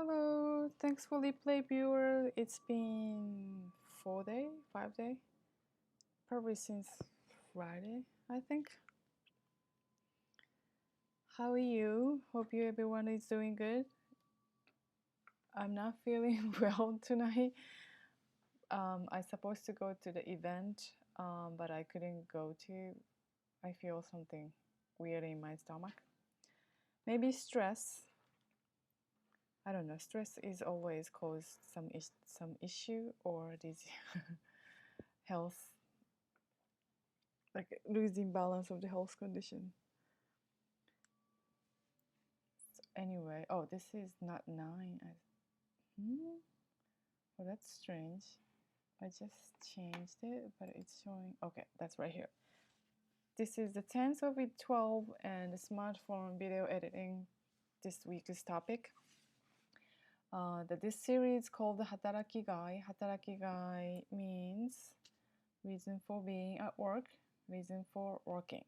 Hello, thanks for replay viewer. It's been 4 day, 5 day, probably since Friday, I think. How are you? Hope you everyone is doing good. I'm not feeling well tonight. I supposed to go to the event, but I couldn't go to. I feel something weird in my stomach. Maybe stress. I don't know. Stress is always cause some issue or this health, like losing balance of the health condition. So anyway, oh, this is not 9. Oh, that's strange. I just changed it, but it's showing. Okay, that's right here. This is the 10th of week 12 and the smartphone video editing. This week's topic. This series called the Hataraki Gai. Hataraki Gai means reason for being at work, reason for working.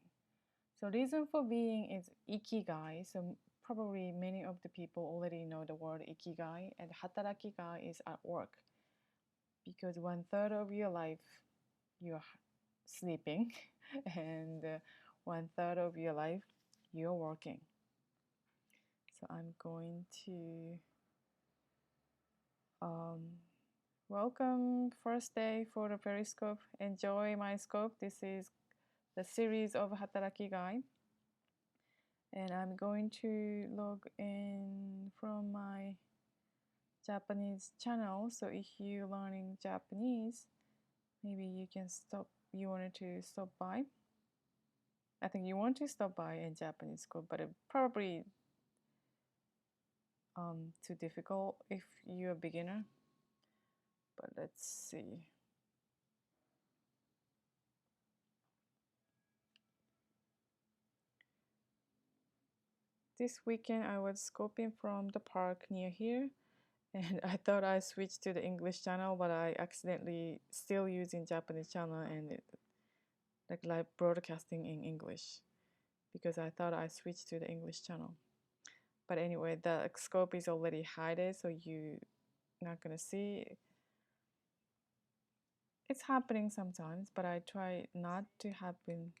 So reason for being is ikigai. So probably many of the people already know the word ikigai, and hataraki gai is at work, because 1/3 of your life you're sleeping, and 1/3 of your life you're working. So I'm going to welcome first day for the Periscope. Enjoy my scope. This is the series of hataraki gai. And I'm going to log in from my Japanese channel. So if you're learning Japanese, maybe you can you wanted to stop by. I think you want to stop by in Japanese school, but it probably too difficult if you're a beginner. But let's see. This weekend I was scoping from the park near here, and I thought I switched to the English channel, but I accidentally still using Japanese channel, and like live broadcasting in English, because I thought I switched to the English channel. But anyway, the scope is already hidden, so you're not gonna see. It's happening sometimes, but I try not to happen.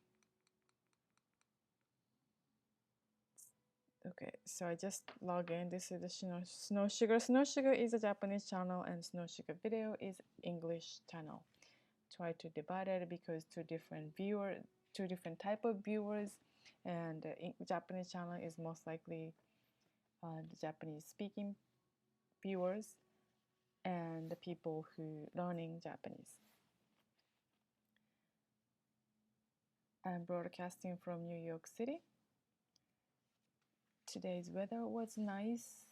Okay, so I just log in. This is the Snow Sugar. Snow Sugar is a Japanese channel, and Snow Sugar Video is English channel. Try to divide it because two different type of viewers, and the Japanese channel is most likely the Japanese speaking viewers and the people who learning Japanese. I'm broadcasting from New York City. Today's weather was nice.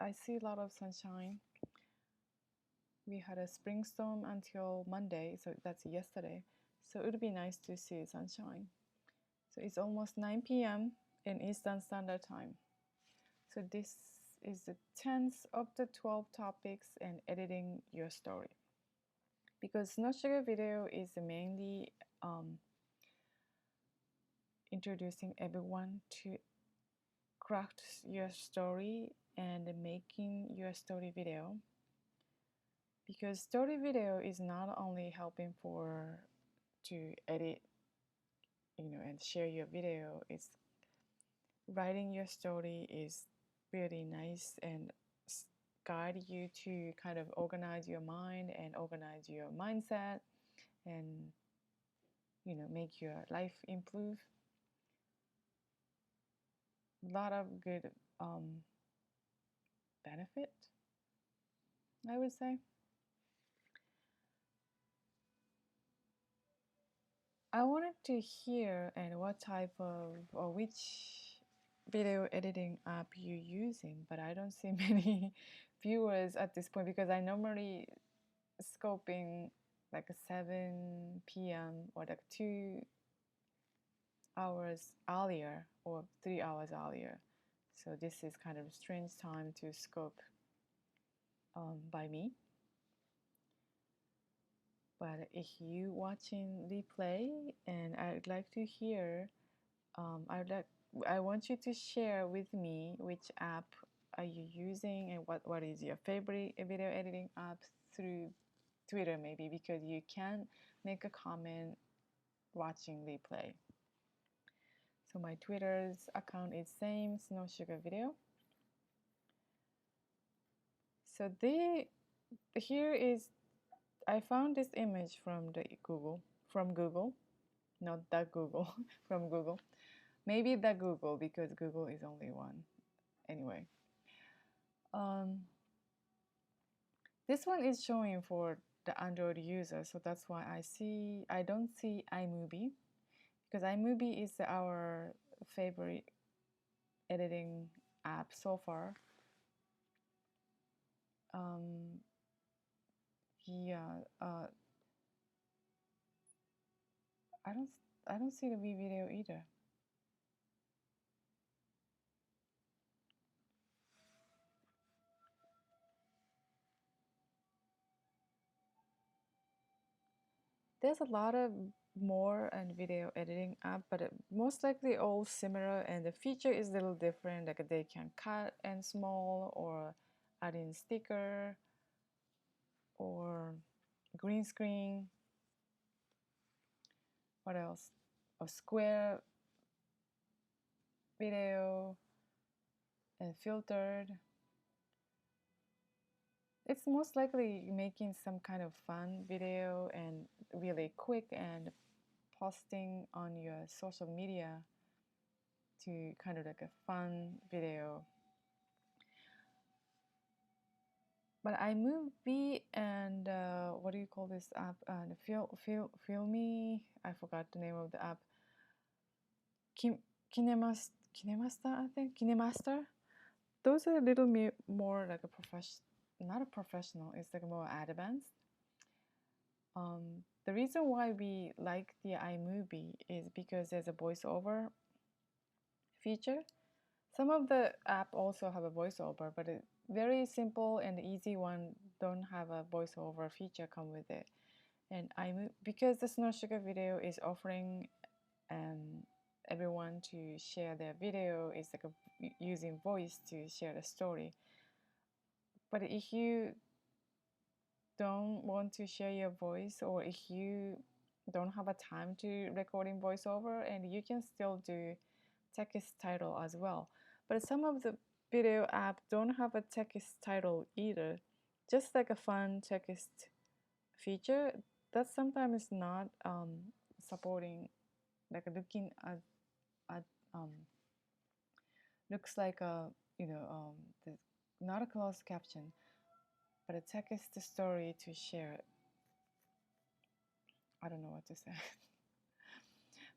I see a lot of sunshine. We had a spring storm until Monday, so that's yesterday. So it would be nice to see sunshine. So it's almost 9 p.m. in Eastern Standard Time. So this is the 10th of the 12 topics and editing your story. Because Snow Sugar Video is mainly introducing everyone to craft your story and making your story video. Because story video is not only helping to edit, and share your video. It's writing your story is really nice and guide you to kind of organize your mind and organize your mindset, and make your life improve. A lot of good benefit, I would say. I wanted to hear and what type of or which video editing app you're using, but I don't see many viewers at this point, because I normally scoping like a 7 p.m. or like 2 hours earlier or 3 hours earlier. So this is kind of a strange time to scope by me. But if you watching replay, and I'd like to hear, I'd like I want you to share with me which app are you using and what is your favorite video editing app through Twitter maybe, because you can make a comment watching replay. So my Twitter's account is same, Snow Sugar Video. So here is, I found this image from Google, not the Google, from Google. Maybe the Google, because Google is only one. Anyway. This one is showing for the Android user, so that's why I don't see iMovie, because iMovie is our favorite editing app so far. Yeah, I don't see the V video either. There's a lot of more and video editing app, but most likely all similar, and the feature is a little different. Like they can cut and small, or add in sticker, or green screen. What else? A square video and filtered. It's most likely making some kind of fun video and really quick and posting on your social media to kind of like a fun video. But iMovie and what do you call this app? Filmy. I forgot the name of the app. Kinemaster, I think. Kinemaster. Those are a little more like a not a professional. It's like more advanced. The reason why we like the iMovie is because there's a voiceover feature. Some of the app also have a voiceover, but a very simple and easy one don't have a voiceover feature come with it. And because the Snow Sugar Video is offering everyone to share their video, is like using voice to share the story. But if you don't want to share your voice, or if you don't have a time to recording voiceover, and you can still do text title as well. But some of the video app don't have a text title either, just like a fun text feature that sometimes not supporting, like looking at looks like a not a closed caption, but a text story to share. I don't know what to say.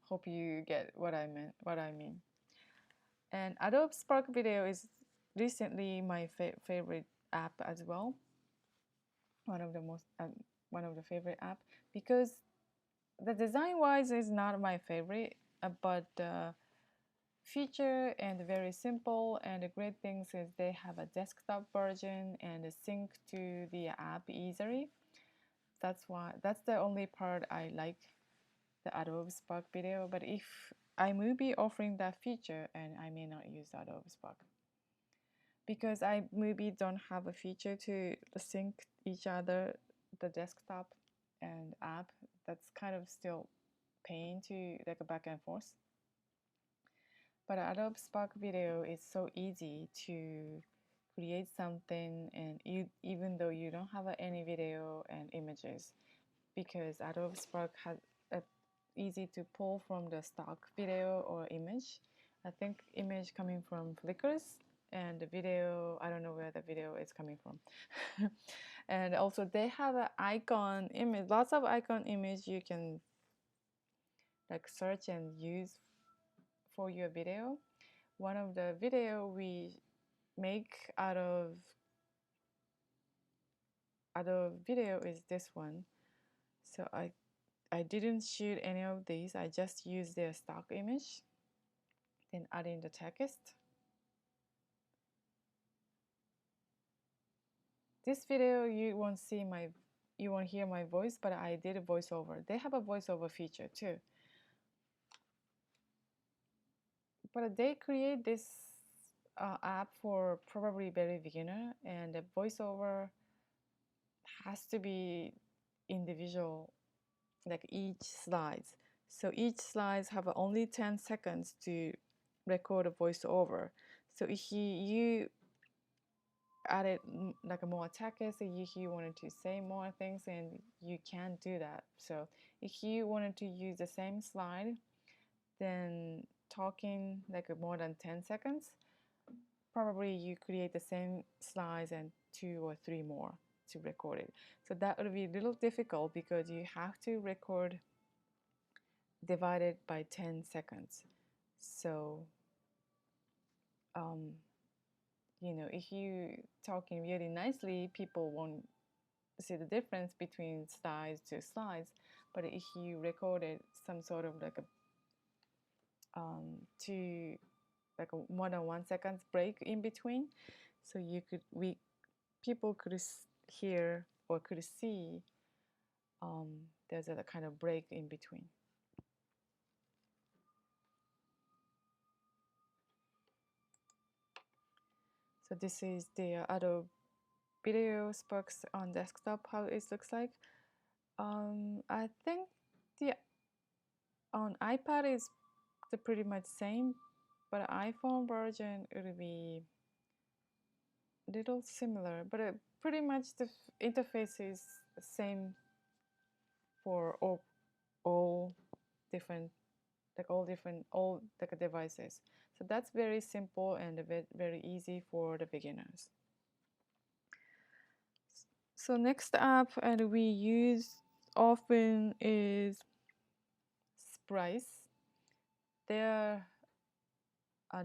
Hope you get what I mean. And Adobe Spark Video is recently my favorite app as well. One of the favorite app, because the design wise is not my favorite, but the feature and very simple, and the great things is they have a desktop version and sync to the app easily. That's the only part I like the Adobe Spark Video. But if iMovie offering that feature, and I may not use Adobe Spark, because iMovie don't have a feature to sync each other, the desktop and app. That's kind of still pain to like a back and forth. But Adobe Spark Video is so easy to create something, and even though you don't have any video and images, because Adobe Spark has easy to pull from the stock video or image. I think image coming from Flickrs, and the video, I don't know where the video is coming from. And also they have an icon image, lots of icon image you can like search and use for your video. One of the video we make out of video is this one. So I didn't shoot any of these. I just used their stock image, then add in the text. This video you won't hear my voice, but I did a voiceover. They have a voiceover feature too. But they create this app for probably very beginner, and the voiceover has to be individual, like each slides. So each slides have only 10 seconds to record a voiceover. So if you added like a more text, if you wanted to say more things, and you can't do that. So if you wanted to use the same slide, then talking like more than 10 seconds, probably you create the same slides and 2 or 3 more to record it. So that would be a little difficult because you have to record divided by 10 seconds. So if you talking really nicely, people won't see the difference between slides to slides. But if you recorded some sort of like a two like a more than 1 second break in between, so people could hear or could see there's a kind of break in between. So this is the Adobe Video Sparks on desktop, how it looks like. I think the on iPad is pretty much same, but iPhone version will be a little similar. But pretty much the interface is the same for all different all like devices. So that's very simple and very easy for the beginners. So next app and we use often is Splice. Their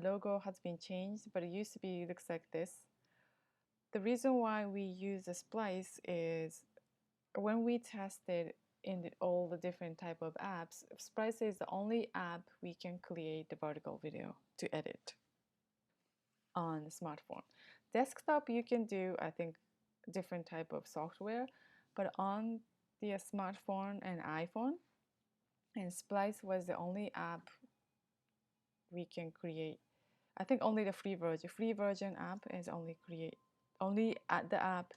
logo has been changed, but it used to be looks like this. The reason why we use the Splice is when we tested in all the different type of apps, Splice is the only app we can create the vertical video to edit on the smartphone. Desktop you can do, I think, different type of software, but on the smartphone and iPhone, and Splice was the only app we can create. I think only the free version app is only at the app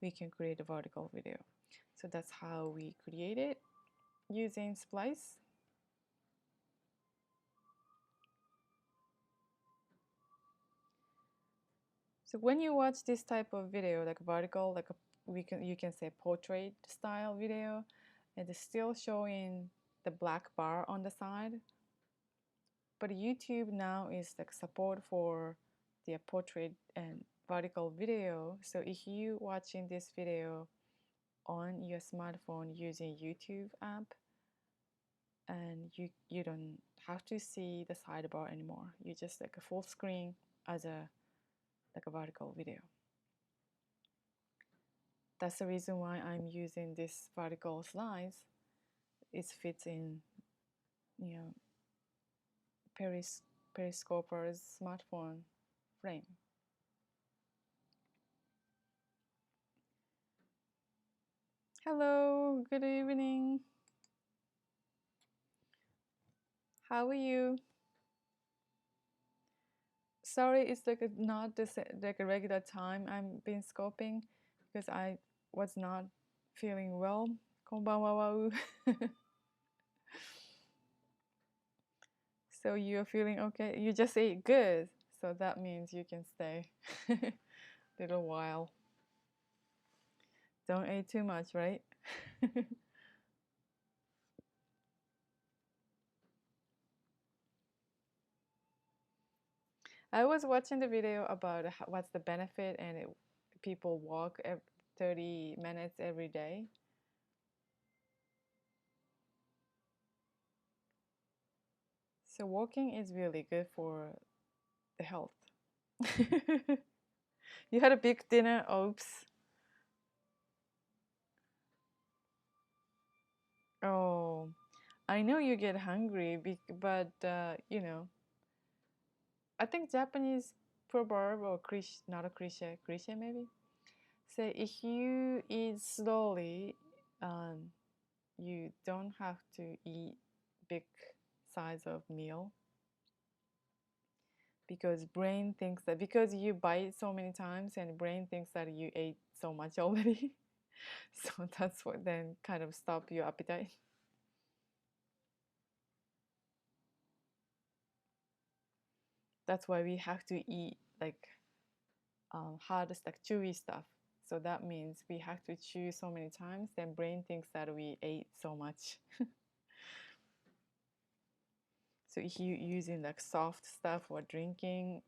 we can create a vertical video. So that's how we create it using Splice. So when you watch this type of video, like vertical, like you can say portrait style video, it is still showing the black bar on the side. But YouTube now is like support for the portrait and vertical video. So if you watching this video on your smartphone using YouTube app, and you don't have to see the sidebar anymore. You just like a full screen as a vertical video. That's the reason why I'm using this vertical slides. It fits in, Periscoper's smartphone frame. Hello, good evening. How are you? Sorry, it's like not like a regular time I'm been scoping because I was not feeling well. Konbanwa. So you're feeling okay? You just ate good, so that means you can stay a little while. Don't eat too much, right? I was watching the video about what's the benefit, and people walk 30 minutes every day. So walking is really good for the health. You had a big dinner, oops. Oh, I know you get hungry, but I think Japanese proverb or cliche, not a cliche maybe, say if you eat slowly, you don't have to eat big size of meal. because brain thinks that because you bite so many times and brain thinks that you ate so much already. So that's what then kind of stop your appetite. That's why we have to eat like hardest, like chewy stuff. So that means we have to chew so many times, then brain thinks that we ate so much. So if you using like soft stuff or drinking,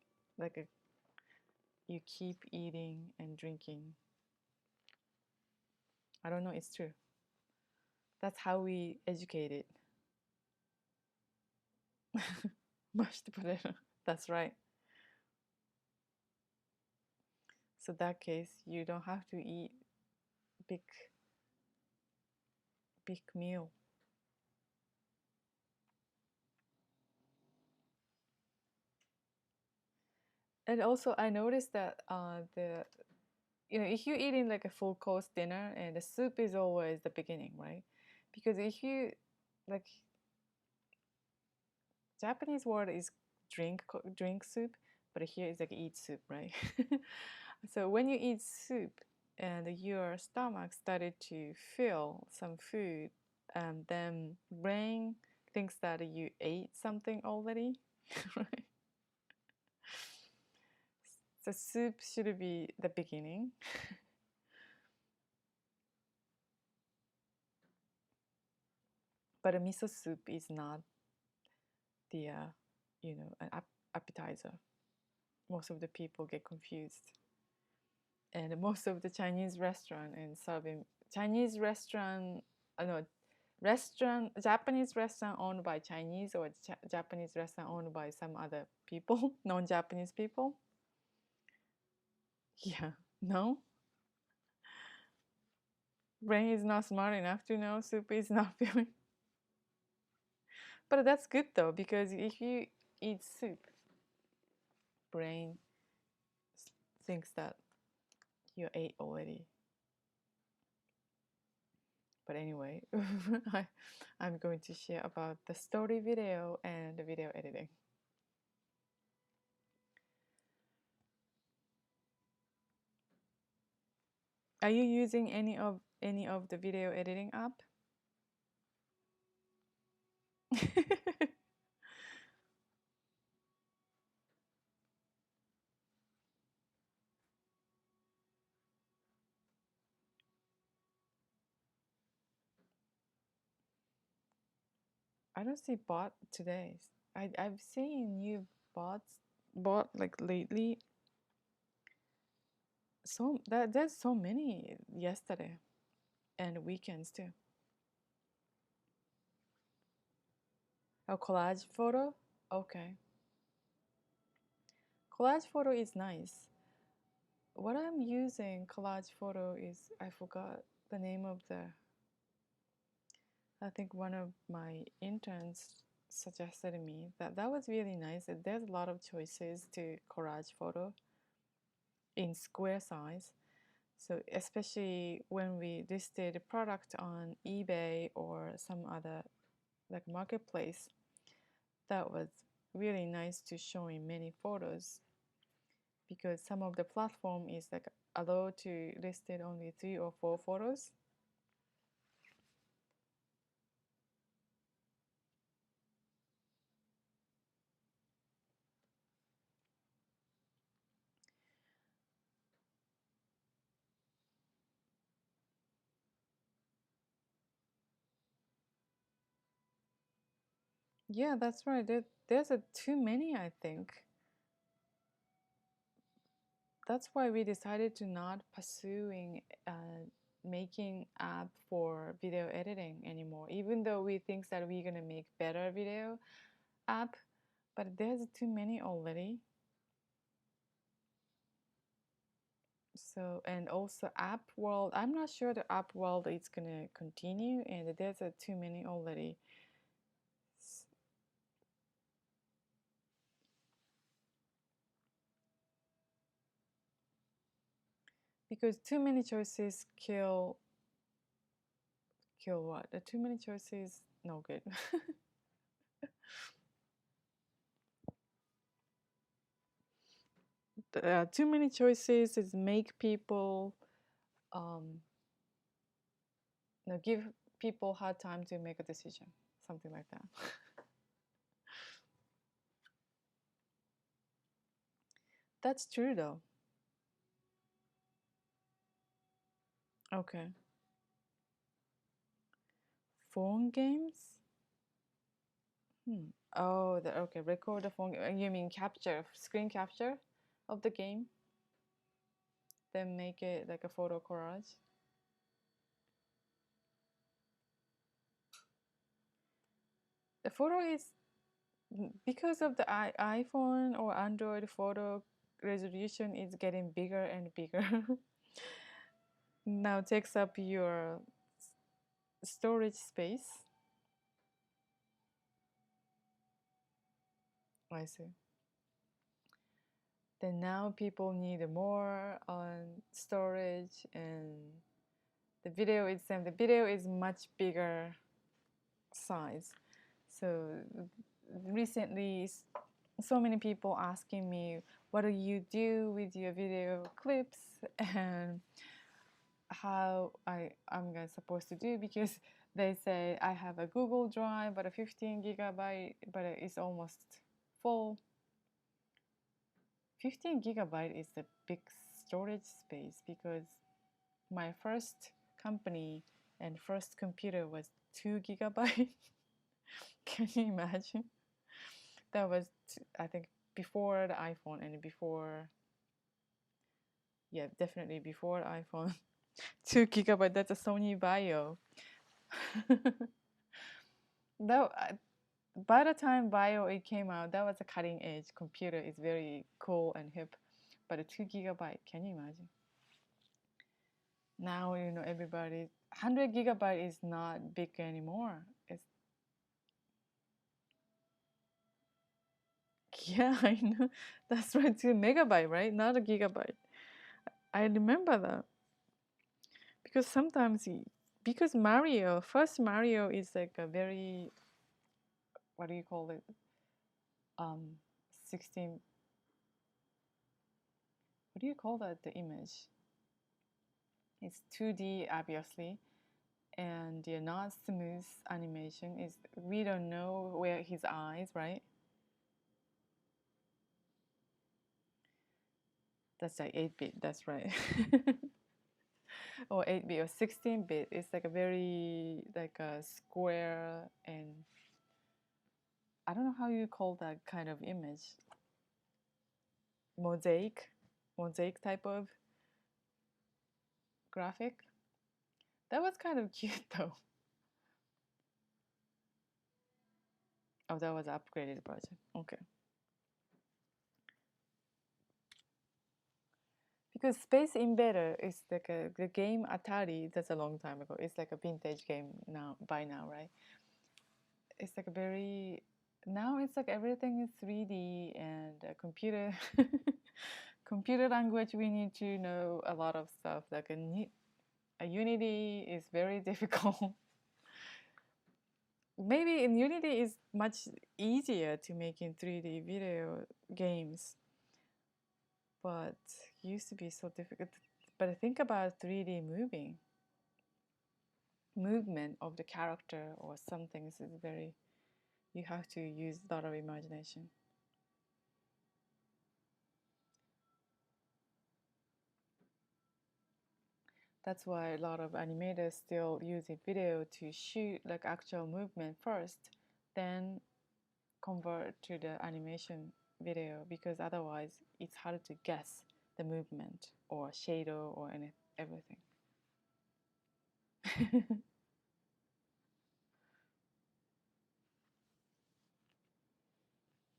you keep eating and drinking. I don't know, it's true. That's how we educate it. Mashed potato. That's right. So that case, you don't have to eat big big meal. And also, I noticed that if you're eating like a full course dinner and the soup is always the beginning, right? Because if you like Japanese word is drink soup, but here is like eat soup, right? So when you eat soup and your stomach started to feel some food, then brain thinks that you ate something already, right? So soup should be the beginning. But a miso soup is not the an appetizer. Most of the people get confused, and most of the Chinese restaurant and serving Chinese restaurant, no, restaurant Japanese restaurant owned by Chinese or Japanese restaurant owned by some other people, non-Japanese people. Yeah, no, brain is not smart enough to know soup is not feeling. But that's good though, because if you eat soup, brain thinks that you ate already. But anyway, I'm going to share about the story video and the video editing. Are you using any of the video editing app? I don't see bot today. I've seen new bot like lately. So that there's so many yesterday and weekends too. A collage photo? Okay. Collage photo is nice. What I'm using collage photo is I forgot the name of the I think one of my interns suggested me that was really nice. There's a lot of choices to collage photo in square size. So especially when we listed a product on eBay or some other like marketplace, that was really nice to show in many photos because some of the platform is like allowed to listed only 3 or 4 photos. Yeah, that's right. There's a too many, I think. That's why we decided to not pursuing making app for video editing anymore. Even though we think that we're gonna make better video app, but there's too many already. So and also app world, I'm not sure the app world is gonna continue, and there's too many already. Because too many choices kill what? The too many choices no good. too many choices is make people um, give people hard time to make a decision, something like that. That's true though. Okay. Phone games? Hmm. Oh, okay. Record the phone. You mean capture, screen capture of the game, then make it like a photo collage. The photo is because of the iPhone or Android photo resolution is getting bigger and bigger. Now takes up your storage space. I see. Then now people need more on storage, and the video itself. The video is much bigger size. So recently, so many people asking me, what do you do with your video clips, and how I'm supposed to do, because they say I have a Google Drive but a 15 gigabyte, but it's almost full. 15 gigabyte is a big storage space, because my first company and first computer was 2 gigabyte. Can you imagine? That was, I think, before the iPhone and before, yeah, definitely before iPhone. 2 gigabyte, that's a Sony Vaio. That, by the time Vaio it came out, that was a cutting edge computer. It's very cool and hip. But a 2 gigabyte, can you imagine? Now, everybody, 100 gigabyte is not big anymore. It's, yeah, I know. That's right, 2 megabyte, right? Not a gigabyte. I remember that. Because sometimes, because Mario, first Mario is like a very, what do you call it? 16, what do you call that, the image? It's 2D, obviously, and the not smooth animation is, we don't know where his eyes, right? That's like 8-bit, that's right. Or 8-bit or 16-bit. It's like a very, like a square, and I don't know how you call that kind of image. Mosaic type of graphic. That was kind of cute though. Oh, that was an upgraded version. Okay. Because Space Invader is like the game Atari, that's a long time ago. It's like a vintage game now, by now, right? It's like a very, now it's like everything is 3D and computer computer language. We need to know a lot of stuff. Like a Unity is very difficult. Maybe in Unity is much easier to make in 3D video games, but used to be so difficult. But think about 3D movement of the character or something is very, you have to use a lot of imagination. That's why a lot of animators still using video to shoot like actual movement first, then convert to the animation video, because otherwise it's hard to guess the movement or shadow or everything.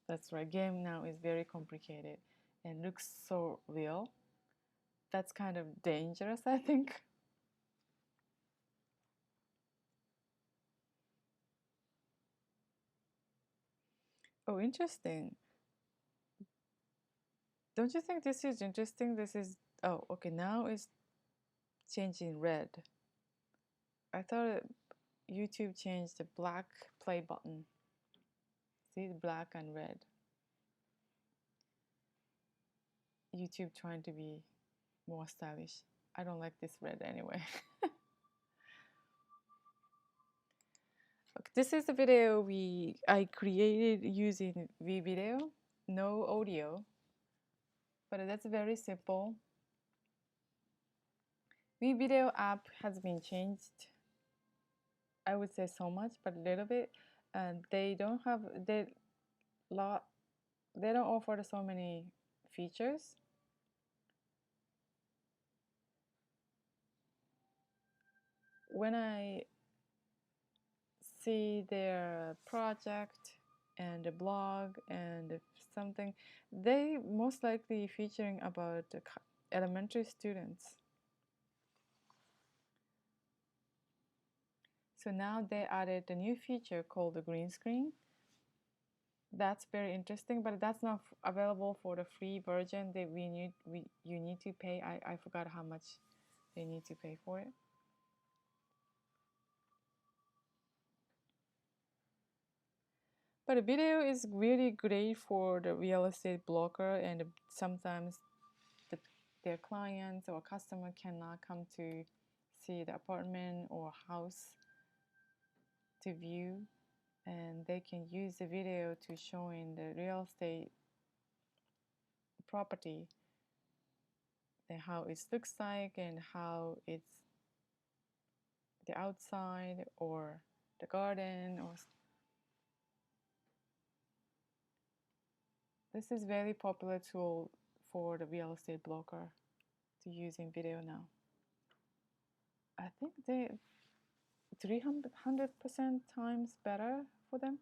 That's right. Game now is very complicated and looks so real. That's kind of dangerous, I think. Oh, interesting. Don't you think this is interesting? This is, oh, okay, now it's changing red. I thought YouTube changed the black play button. See, black and red. YouTube trying to be more stylish. I don't like this red anyway. Okay, this is the video I created using VVideo, no audio, but that's very simple. VVideo app has been changed. I would say so much, but a little bit. They don't have they don't offer so many features. When I see their project and a blog and something, they most likely featuring about elementary students. So now they added a new feature called the green screen. That's very interesting, but that's not available for the free version that you need to pay. I forgot how much they need to pay for it. But the video is really great for the real estate blogger, and sometimes their clients or customer cannot come to see the apartment or house to view, and they can use the video to showing the real estate property and how it looks like and how it's the outside or the garden or this is very popular tool for the real estate blogger to use in video now. I think they 300% times better for them.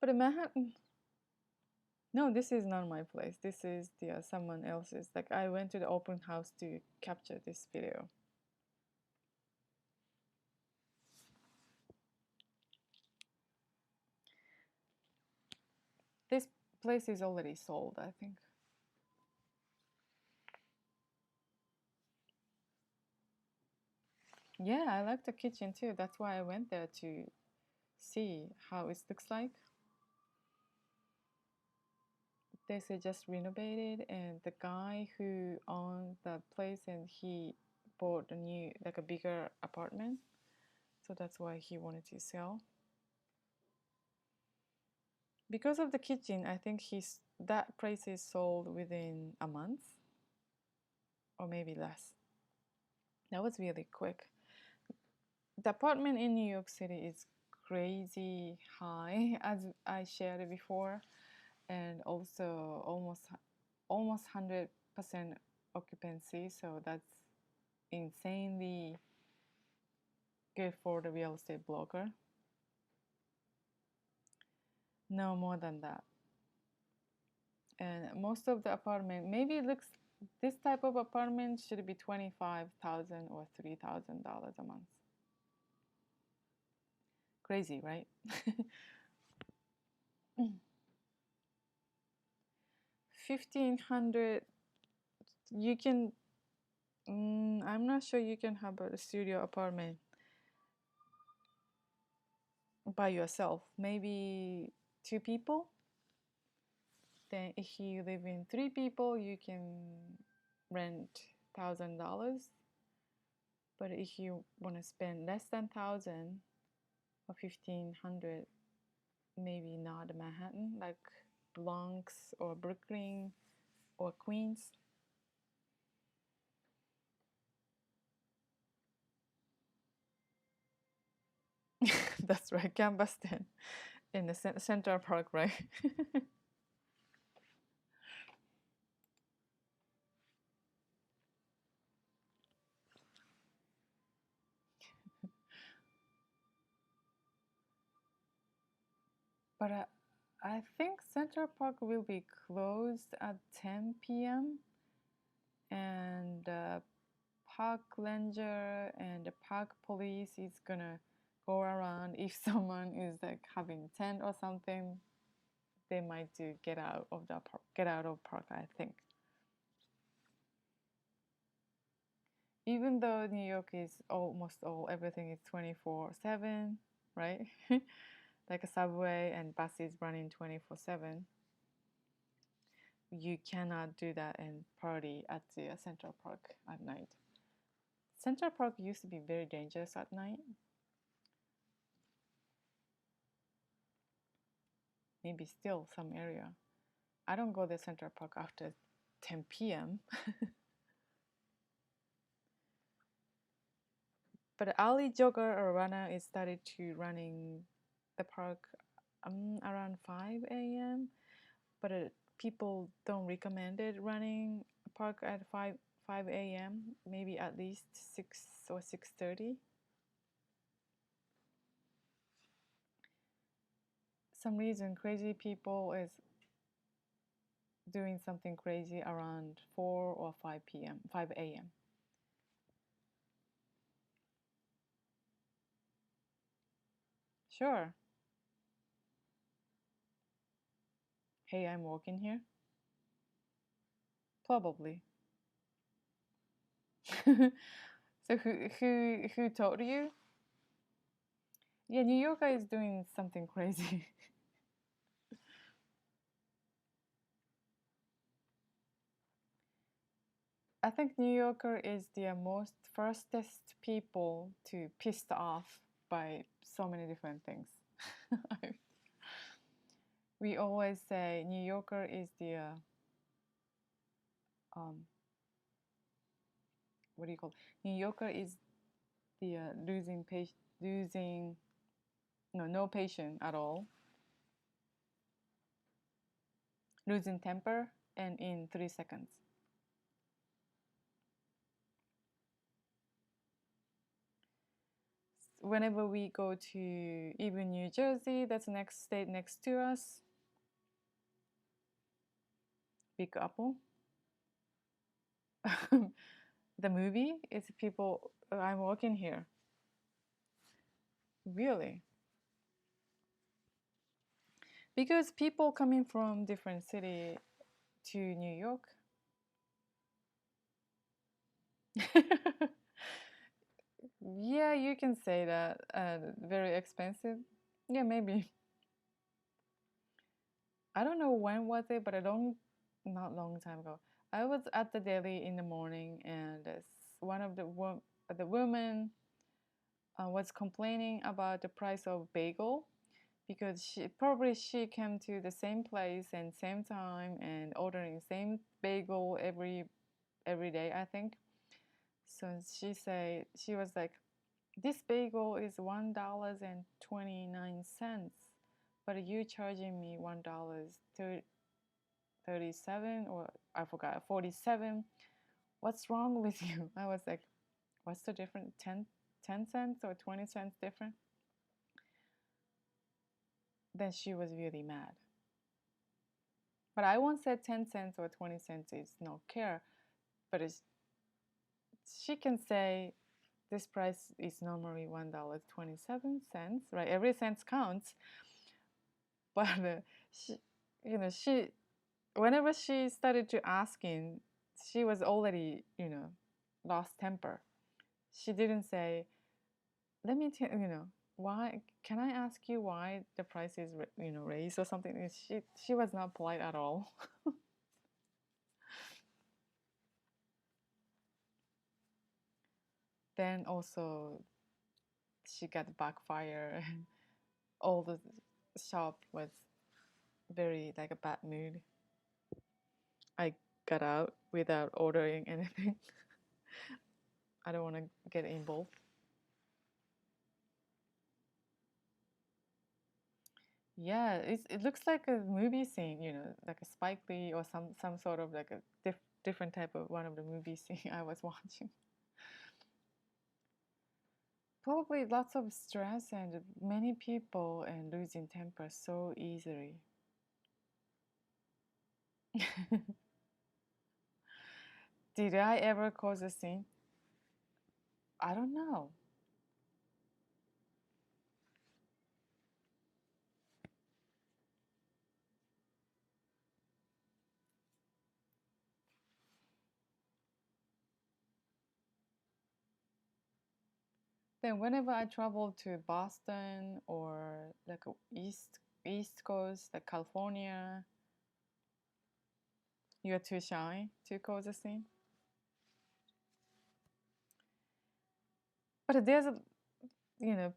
But in Manhattan, no, this is not my place. This is the someone else's. Like I went to the open house to capture this video. This place is already sold, I think. Yeah, I like the kitchen too. That's why I went there to see how it looks like. They say just renovated, and the guy who owned the place and he bought a new, like a bigger apartment. So that's why he wanted to sell. Because of the kitchen, I think that place is sold within a month or maybe less. That was really quick. The apartment in New York City is crazy high, as I shared before, and also almost 100% occupancy. So that's insanely good for the real estate blogger. No more than that. And most of the apartment, maybe it looks, this type of apartment should be $25,000 or $3,000 a month. Crazy, right? 1,500, you can, I'm not sure you can have a studio apartment by yourself. Maybe 2 people. Then if you live in 3 people, you can rent $1,000. But if you want to spend less than 1,000 or 1,500, maybe not Manhattan, like Bronx or Brooklyn or Queens. That's right, Cambuston in the Central Park, right? But I think Central Park will be closed at 10 p.m. and park ranger and the park police is gonna go around. If someone is like having tent or something, they might do get out of the park, get out of park, I think. Even though New York is almost everything is 24/7, right? Like a subway and buses running 24/7. you cannot do that and party at the Central Park at night. Central Park used to be very dangerous at night. Maybe still some area. I don't go to Central Park after 10 p.m. But Ali jogger or runner is started to running the park around 5 a.m. But people don't recommend it running park at 5 a.m. Maybe at least 6 or 6:30. Some reason crazy people is doing something crazy around 4 or 5 p.m. 5 a.m. Sure. Hey, I'm walking here. Probably. So who told you? Yeah, New Yorker is doing something crazy. I think New Yorker is the most firstest people to pissed off by so many different things. We always say New Yorker is the um, what do you call it? New Yorker is the losing no patience at all, losing temper, and in 3 seconds. Whenever we go to even New Jersey, that's the next state next to us, Big Apple. The movie is people. I'm working here. Really? Because people coming from different city to New York. Yeah, you can say that. Very expensive. Yeah, maybe. I don't know when was it, but not long time ago. I was at the deli in the morning, and one of the women was complaining about the price of bagel because she came to the same place and same time and ordering same bagel every day, I think. So she was like, this bagel is $1.29, but you charging me $1.37, or I forgot, 47. What's wrong with you? I was like, what's the difference? 10 cents or 20 cents different? Then she was really mad. But I won't say 10 cents or 20 cents is no care, but she can say this price is normally $1.27, right? Every cent counts. But she, she whenever she started to asking, she was already, lost temper. She didn't say, let me tell why, can I ask you why the price is raised or something. She was not polite at all. Then also she got backfire. All the shop was very like a bad mood. I got out without ordering anything. I don't want to get involved. Yeah, it looks like a movie scene, like a Spike Lee or some sort of like a different type of one of the movie scene I was watching. Probably lots of stress and many people and losing temper so easily. Did I ever cause a scene? I don't know. Then whenever I travel to Boston or like East Coast, like California, You're too shy to cause a scene. But there's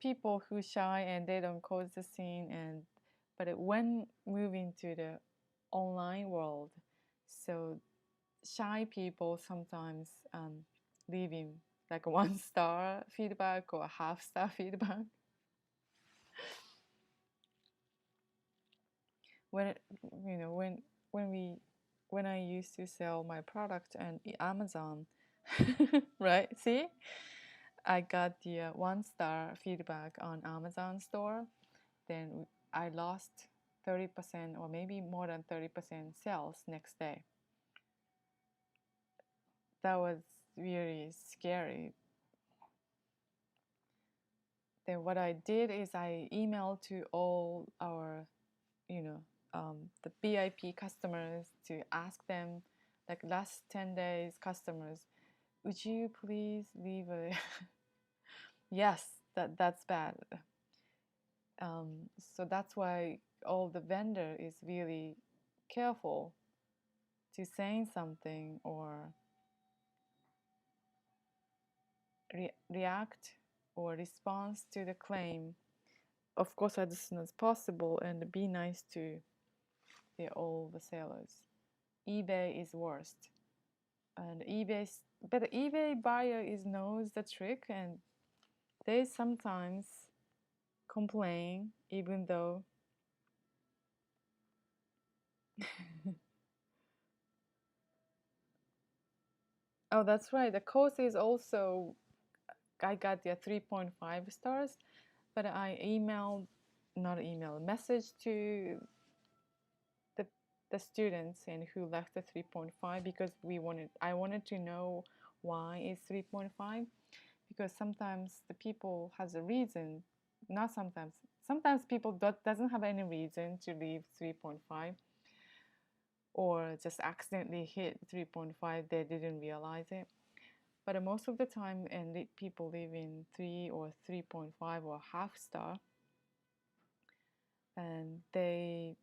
people who shy and they don't cause the scene, and but when moving to the online world, so shy people sometimes leaving like a 1 star feedback or a half-star feedback. when you know when we when I used to sell my product on Amazon, right? See, I got the 1 star feedback on Amazon store. Then I lost 30% or maybe more than 30% sales next day. That was really scary. Then what I did is I emailed to all our, the VIP customers to ask them, like last 10 days customers, would you please leave a yes, that's bad. So that's why all the vendor is really careful to saying something or react or response to the claim, of course, as soon as possible, and be nice to all the sellers. eBay is worst, and but the eBay buyer knows the trick, and they sometimes complain even though oh, that's right, the course is also, I got the 3.5 stars, but I message to the students and who left the 3.5 because I wanted to know why it's 3.5, because sometimes the people has a reason, not sometimes people doesn't have any reason to leave 3.5, or just accidentally hit 3.5, they didn't realize it. But most of the time, and people live in 3 or 3.5 or half star, and they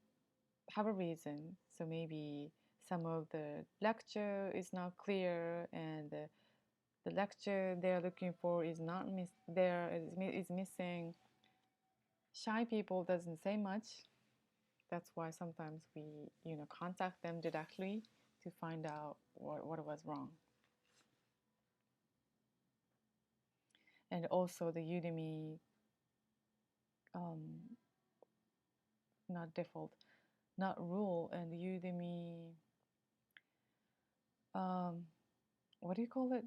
have a reason. So maybe some of the lecture is not clear, and the lecture they're looking for is not is missing. Shy people doesn't say much. That's why sometimes we contact them directly to find out what was wrong. And also the Udemy, not default, not rule, and Udemy, what do you call it?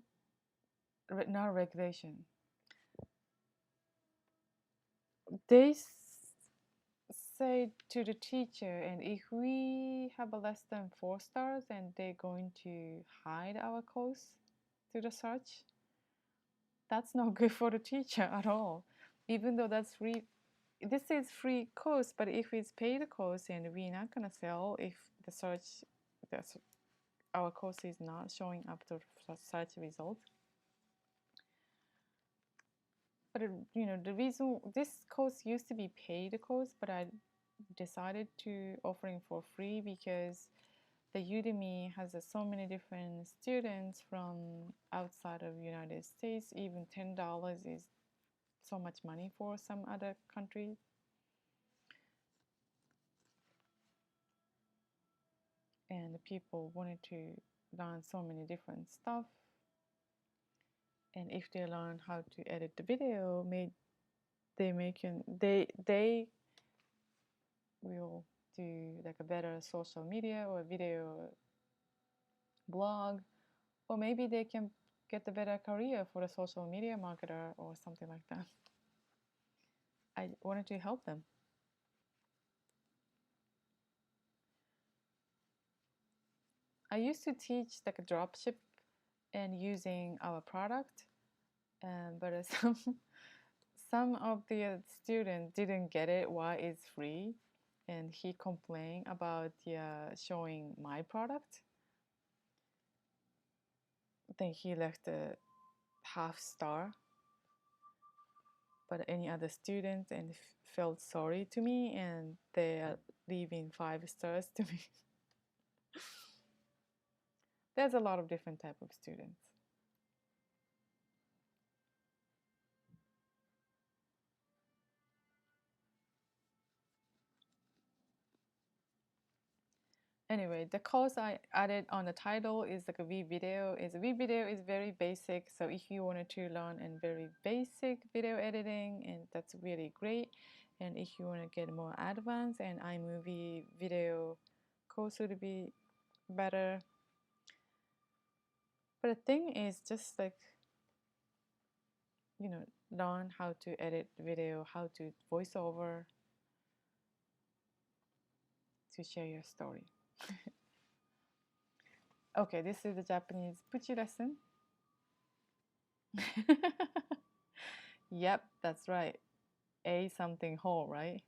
Not regulation. They say to the teacher, and if we have a less than 4 stars, and they're going to hide our course to the search. That's not good for the teacher at all. Even though that's free, this is free course, but if it's paid course and we're not gonna sell if the search, our course is not showing up to search results. But the reason this course used to be paid course, but I decided to offering for free because the Udemy has so many different students from outside of United States. Even $10 is so much money for some other countries. And people wanted to learn so many different stuff. And if they learn how to edit the video, they will do like a better social media or video blog, or maybe they can get a better career for a social media marketer or something like that. I wanted to help them. I used to teach like a dropship and using our product, but some of the students didn't get it why it's free, and he complained about showing my product. Then he left a half star, but any other students and felt sorry to me, and they are leaving 5 stars to me. There's a lot of different type of students. Anyway, the course I added on the title is like a V-Video. V-Video is very basic, so if you wanted to learn in very basic video editing, and that's really great. And if you want to get more advanced, and iMovie video course would be better. But the thing is just like, learn how to edit video, how to voice over to share your story. Okay, this is the Japanese Puchi lesson. Yep, that's right. A something whole, right?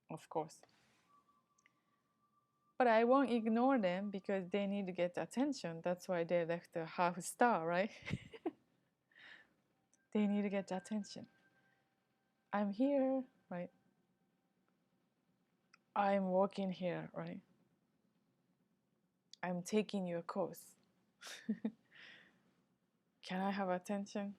Of course. But I won't ignore them because they need to get attention. That's why they left a half star, right? They need to get attention. I'm here, right? I'm working here, right? I'm taking your course. Can I have attention?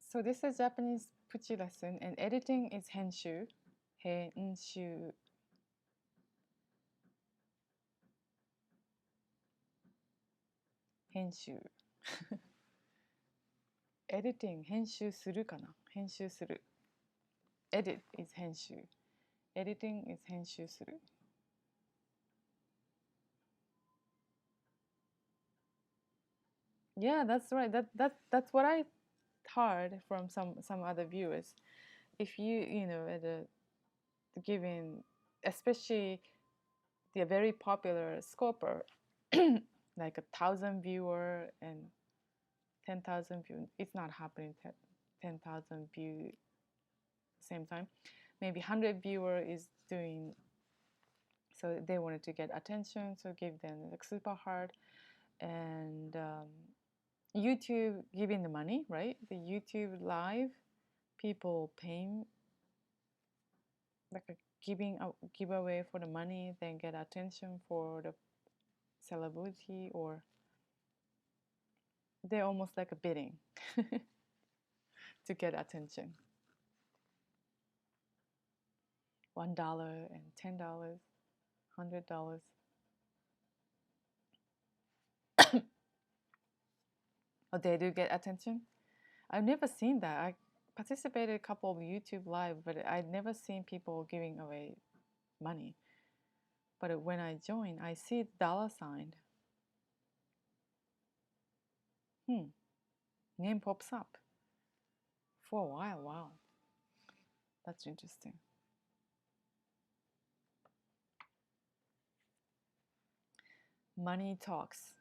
So this is Japanese Puchi lesson, and editing is henshu. Henshu. Henshu. Editing, 編集するかな編集する Edit is 編集 Editing is 編集する Yeah, that's right. That's what I heard from some other viewers. If you know at a given, especially the very popular Scoper, like 1,000 viewer and 10,000 view, it's not happening 10,000 view same time. Maybe 100 viewer is doing, so they wanted to get attention, so give them like super hard. And YouTube giving the money, right? The YouTube live, people paying, like a giving a giveaway for the money, then get attention for the celebrity, or they're almost like a bidding to get attention. $1 and $10, $100. Oh, they do get attention? I've never seen that. I participated a couple of YouTube live, but I'd never seen people giving away money. But when I join, I see the dollar sign. Name pops up for a while. Wow, that's interesting. Money talks.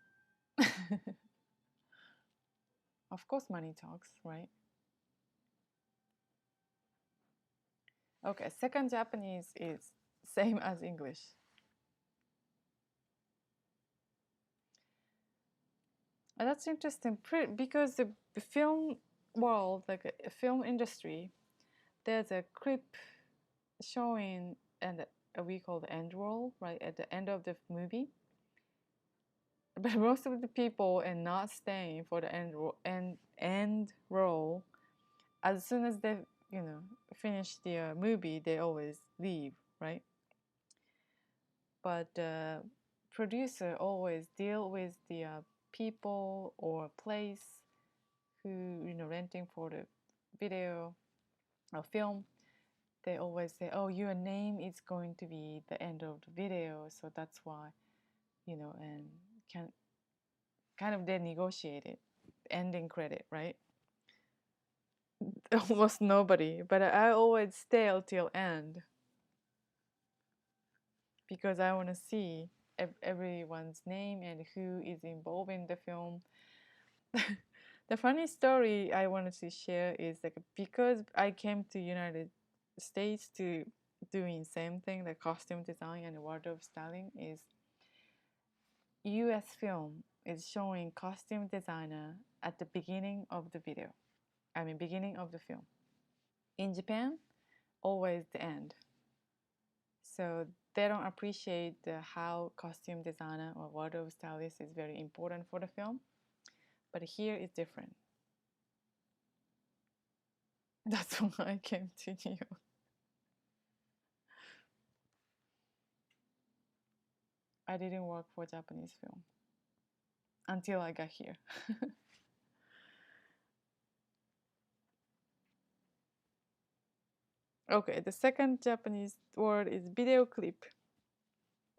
Of course, money talks, right? Okay, second Japanese is same as English. And that's interesting because the film world, like a film industry, there's a clip showing, and we call the end roll, right, at the end of the movie. But most of the people are not staying for the end roll. As soon as they finish the movie, they always leave, right? But producer always deal with the people or place who renting for the video or film. They always say, oh, your name is going to be the end of the video, so that's why and can kind of they negotiate it, ending credit, right? Almost nobody, but I always stay till end because I want to see everyone's name and who is involved in the film. The funny story I wanted to share is like because I came to United States to doing same thing, the costume design and wardrobe styling, is US film is showing costume designer at the beginning of the video. I mean, beginning of the film. In Japan, always the end. So they don't appreciate how costume designer or wardrobe stylist is very important for the film. But here it's different. That's why I came to New York. I didn't work for Japanese film until I got here. Okay, the second Japanese word is video clip.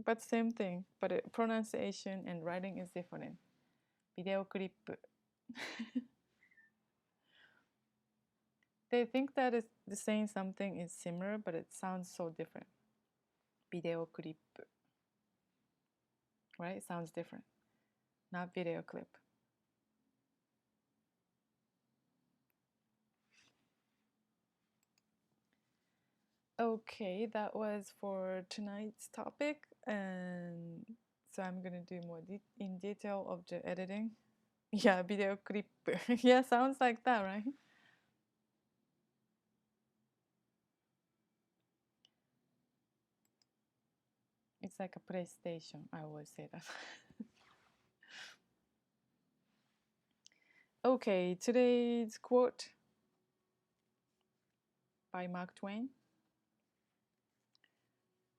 But same thing, but pronunciation and writing is different. Video clip. They think that the saying something is similar, but it sounds so different. Video clip. Right? It sounds different. Not video clip. Okay, that was for tonight's topic, and so I'm gonna do more in detail of the editing. Yeah, video clip. Yeah, sounds like that, right? It's like a PlayStation. I always say that. Okay, today's quote by Mark Twain.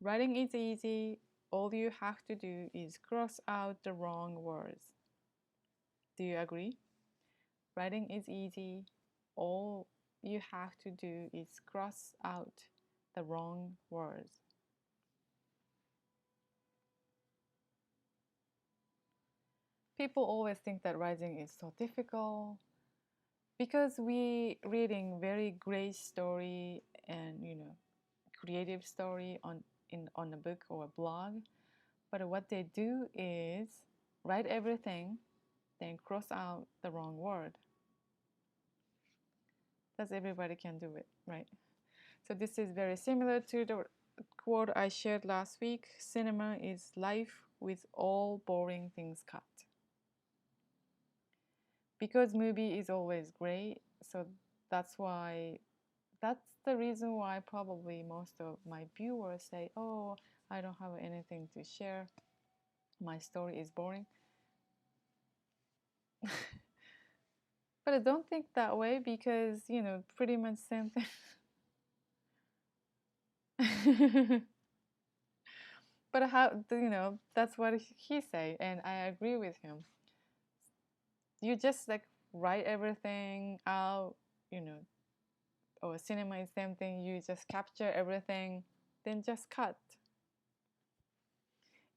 Writing is easy. All you have to do is cross out the wrong words. Do you agree? Writing is easy. All you have to do is cross out the wrong words. People always think that writing is so difficult because we reading very great story and creative story on a book or a blog. But what they do is write everything, then cross out the wrong word. That's everybody can do it, right? So this is very similar to the quote I shared last week. Cinema is life with all boring things cut. Because movie is always great, so that's the reason why probably most of my viewers say, oh, I don't have anything to share. My story is boring. But I don't think that way because, pretty much same thing. But that's what he say, and I agree with him. You just like write everything out, or cinema is same thing. You just capture everything, then just cut.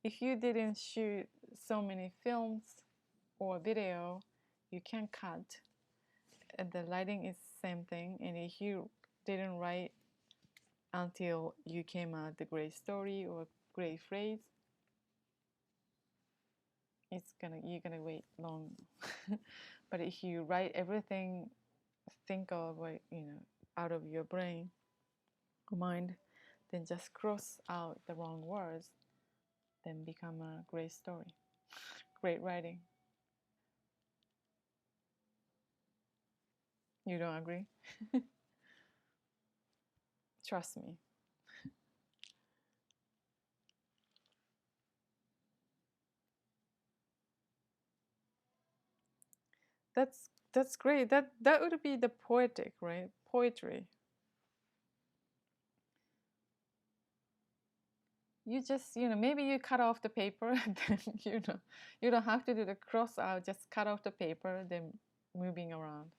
If you didn't shoot so many films or video, you can cut. And the lighting is same thing. And if you didn't write until you came out the great story or great phrase, you're gonna wait long. But if you write everything, think of out of your brain or mind, then just cross out the wrong words, then become a great story, great writing. You don't agree? Trust me. That's great. That would be the poetic, right? Poetry. You just, maybe you cut off the paper and then, you don't have to do the cross out, just cut off the paper, then moving around.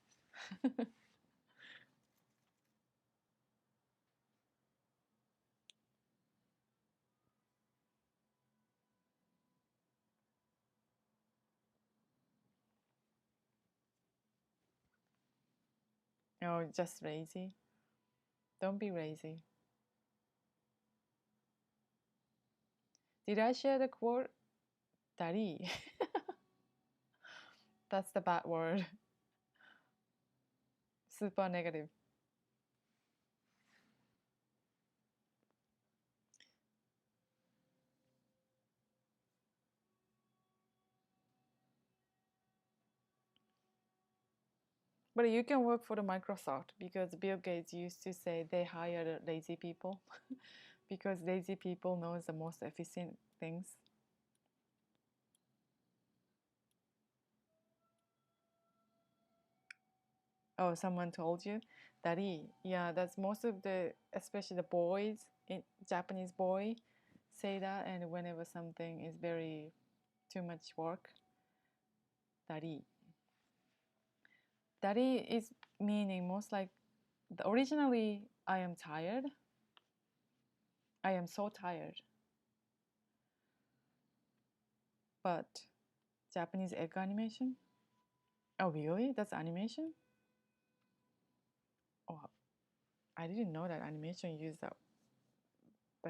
Oh, just lazy. Don't be lazy. Did I share the quote? Dari. That's the bad word. Super negative. But you can work for the Microsoft because Bill Gates used to say they hire lazy people because lazy people knows the most efficient things. Oh, someone told you? Dari. Yeah, that's most of the, especially the boys, Japanese boy, say that. And whenever something is very too much work, Dari. Dari is meaning most like, originally, I am tired. I am so tired. But Japanese egg animation? Oh, really? That's animation? Oh, I didn't know that animation used that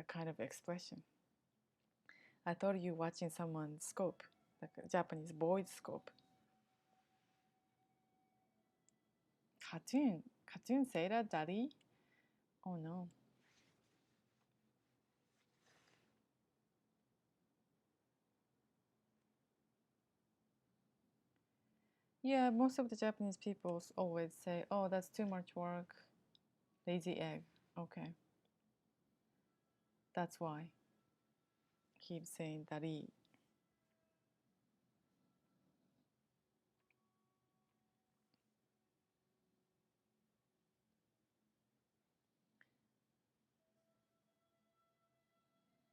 kind of expression. I thought you watching someone's scope, like a Japanese boy's scope. Cartoon say that, Daddy? Oh no. Yeah, most of the Japanese people always say, oh, that's too much work. Lazy egg. Okay. That's why. Keep saying Daddy.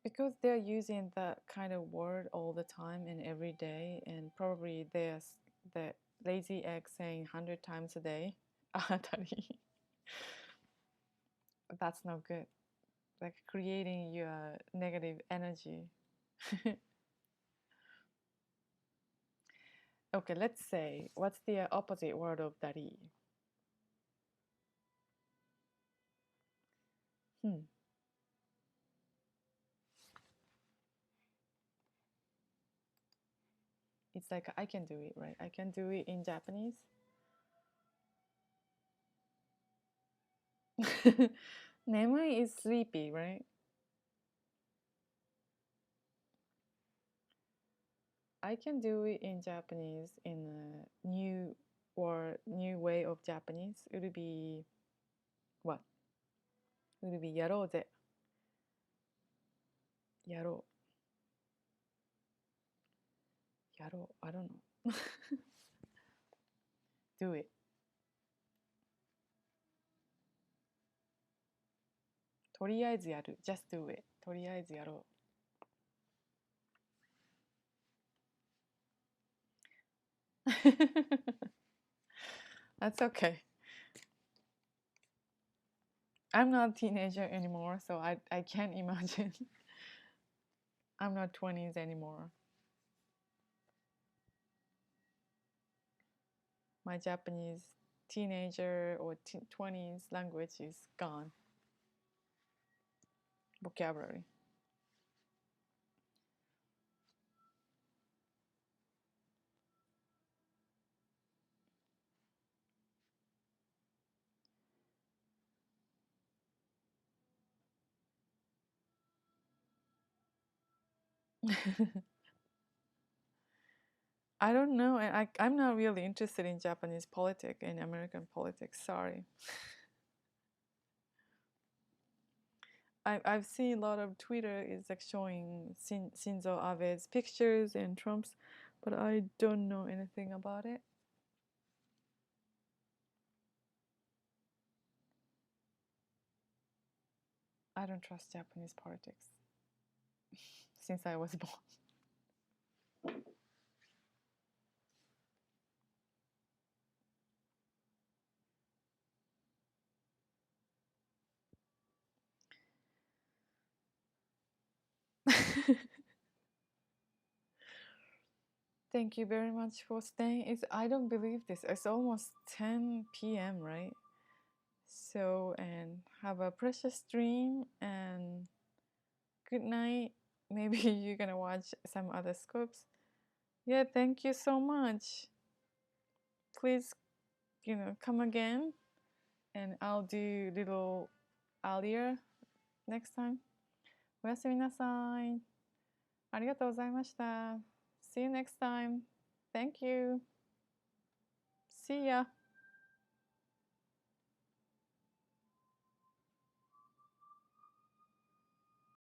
Because they're using that kind of word all the time and every day, and probably there's the lazy egg saying 100 times a day. That's not good. Like creating your negative energy. Okay, let's say, what's the opposite word of dari? Hmm. It's like I can do it, right? I can do it in Japanese. Nemui is sleepy, right? I can do it in Japanese in a new way of Japanese. It would be what? It would be やろうぜ. やろう. やろう. I don't know. Do it. とりあえずやる. Just do it. とりあえずやろう. That's okay. I'm not a teenager anymore, so I can't imagine. I'm not 20s anymore. My Japanese teenager or 20s language is gone. Vocabulary. I don't know, and I'm not really interested in Japanese politics and American politics. Sorry. I've seen a lot of Twitter is like showing Shinzo Abe's pictures and Trump's, but I don't know anything about it. I don't trust Japanese politics since I was born. Thank you very much for staying. I don't believe this. It's almost 10 p.m., right? So, and have a precious dream and good night. Maybe you're gonna watch some other scopes. Yeah, thank you so much. Please, come again and I'll do little earlier next time. おやすみなさい。ありがとうございました。See you next time. Thank you. See ya.